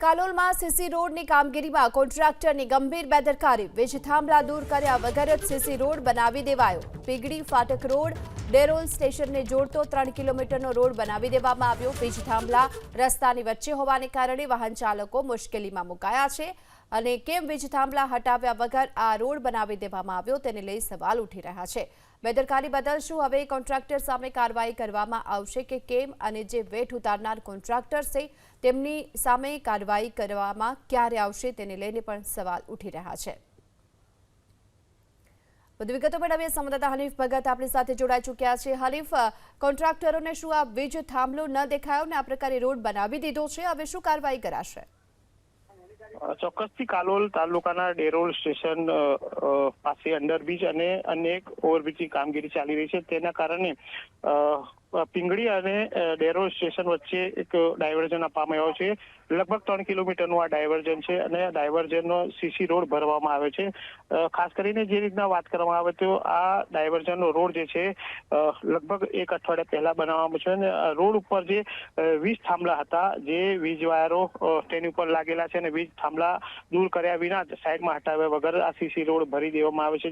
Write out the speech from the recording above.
કાલોલમાં CC રોડની કામગીરીમાં કોન્ટ્રાક્ટરની ગંભીર બેદરકારી. વીજ થાંભલા દૂર કર્યા વગર જ સીસી રોડ બનાવી દેવાયો. પીગડી ફાટક રોડ ડેરોલ સ્ટેશનને જોડતો 3 કિલોમીટરનો રોડ બનાવી દેવામાં આવ્યો. વીજ થાંભલા રસ્તાની વચ્ચે હોવાને કારણે વાહન ચાલકો મુશ્કેલીમાં મુકાયા છે અને કેમ વીજ થાંભલા હટાવ્યા વગર આ રોડ બનાવી દેવામાં આવ્યો તેને લઈ સવાલ ઉઠી રહ્યા છે. બેદરકારી બદલ શું હવે કોન્ટ્રાક્ટર સામે કાર્યવાહી કરવામાં આવશે કે કેમ, અને જે વેઠ ઉતારનાર કોન્ટ્રાક્ટર છે તેમની સામે કાર્યવાહી કરવામાં ક્યારે આવશે તેને લઈને પણ સવાલ ઉઠી રહ્યા છે. વધુ વિગતો મેળવીએ સંવાદદાતા હનીફ ભગત આપણી સાથે જોડાઈ ચૂક્યા છે. હનીફ, કોન્ટ્રાક્ટરોને શું આ વીજ થાંભલો ન દેખાયો ને આ પ્રકારે રોડ બનાવી દીધો છે, હવે શું કાર્યવાહી કરાશે? ચોક્કસથી કાલોલ તાલુકાના ડેરોલ સ્ટેશન પાસે અંડરબ્રિજ અને અન્ય એક ઓવરબ્રિજની કામગીરી ચાલી રહી છે. તેના કારણે પિંગળી અને ડેરોલ સ્ટેશન વચ્ચે એક ડાયવર્ઝન આપવામાં આવ્યો છે. લગભગ 3 કિલોમીટરનું આ ડાયવર્ઝન છે અને ડાયવર્ઝનનો સીસી રોડ ભરવામાં આવ્યો છે. ખાસ કરીને જે રીતના વાત કરવામાં આવે તો આ ડાયવર્ઝનનો રોડ જે છે લગભગ 1 અઠવાડિયા પહેલા બનાવવામાં છે અને રોડ ઉપર જે વીજ થાંભલા હતા, જે વીજ વાયરો તેની ઉપર લાગેલા છે અને વીજ થાંભલા દૂર કર્યા વિના સાઈડમાં હટાવ્યા વગર આ સીસી રોડ ભરી દેવામાં આવે છે.